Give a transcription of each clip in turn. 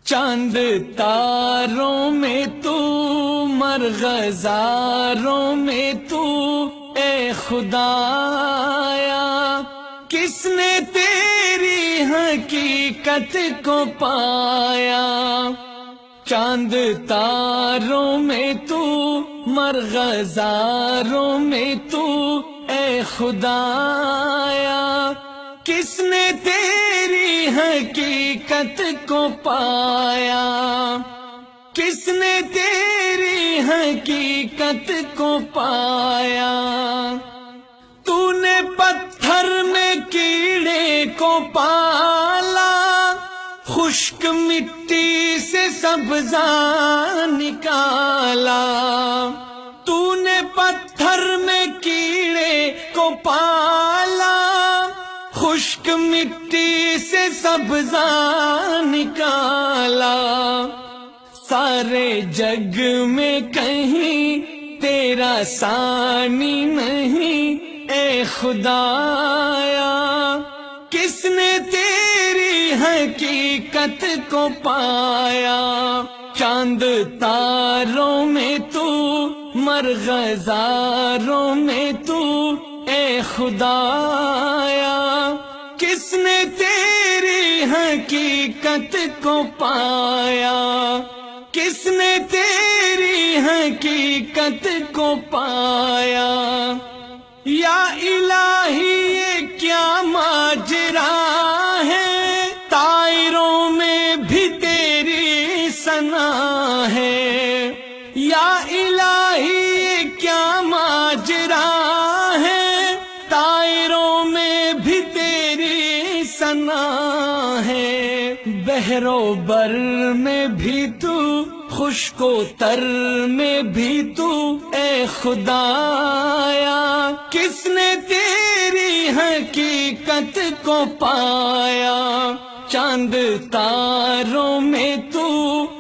چاند تاروں میں تو، مرغزاروں میں تو، اے خدایا کس نے تیری حقیقت کو پایا؟ چاند تاروں میں تو، مرغزاروں میں تو، اے خدایا کس نے تیری حقیقت کو پایا؟ کس نے تیری حقیقت کو پایا؟ تو نے پتھر میں کیڑے کو پالا، خشک مٹی سے سبزہ نکالا۔ تو نے پتھر میں کیڑے کو پالا، خشک مٹی سے سبزہ نکالا۔ سارے جگ میں کہیں تیرا ثانی نہیں، اے خدایا کس نے تیری حقیقت کو پایا؟ چاند تاروں میں تو، مرغزاروں میں تو، اے خدایا کس نے تیری حقیقت کو پایا؟ کس نے تیری حقیقت کو پایا؟ یا الہی یہ کیا ماجرا ہے، طائروں میں بھی تیری ثنا ہے۔ یا الہی یہ کیا ماجرا ہے، طائروں میں بھی تیری ثنا ہے۔ بحر و بر میں بھی تو، خشک و تر میں بھی تو، اے خدایا کس نے تیری حقیقت کو پایا؟ چاند تاروں میں تو،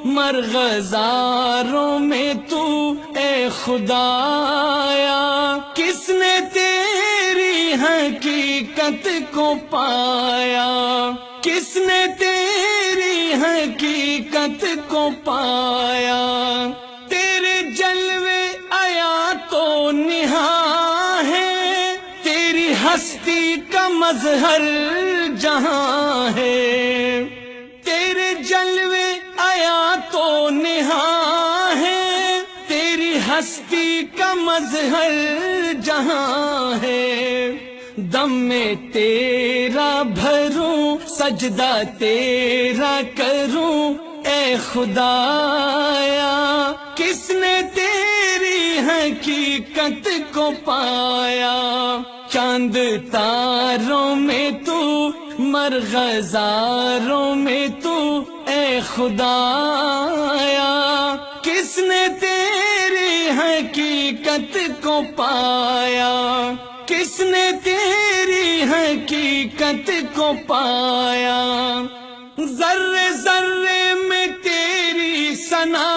مرغزاروں میں تو، اے خدایا کس نے تیری حقیقت کو پایا؟ کس نے تیری حقیقت کو پایا؟ تیرے جلوے آیا تو نہاں ہے، تیری ہستی کا مظہر جہاں ہے۔ تیرے جلوے آیا تو نہاں ہے، تیری ہستی کا مظہر جہاں ہے۔ دم میں تیرا بھروں، سجدہ تیرا کروں، اے خدایا کس نے تیری حقیقت کو پایا؟ چاند تاروں میں تو، مرغزاروں میں تو، اے خدایا کس نے تیری حقیقت کو پایا؟ کس نے تیری حقیقت کو پایا؟ ذرے ذرے میں تیری ثنا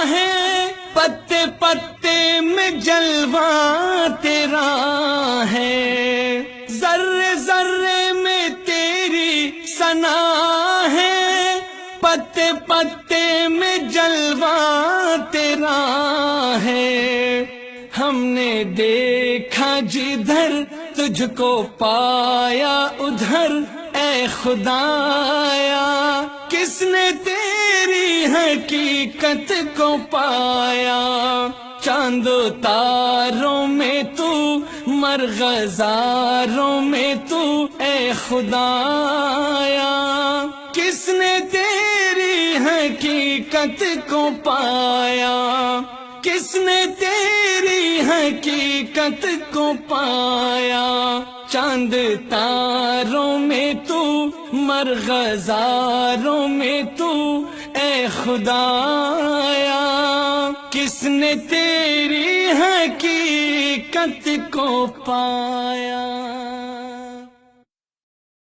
ہے، پتے پتے میں جلوہ تیرا ہے۔ ذرے ذرے میں تیری ثنا ہے، پتے پتے میں جلوہ تیرا ہے۔ ہم نے دیکھا جدھر تجھ کو پایا ادھر، اے خدایا کس نے تیری حقیقت کو پایا؟ چاند و تاروں میں تو، مرغزاروں میں تو، اے خدایا کس نے تیری حقیقت کو پایا؟ کس نے تیری حقیقت کو پایا؟ چاند تاروں میں تو، مرغزاروں میں تو، اے خدایا کس نے تیری حقیقت کو پایا؟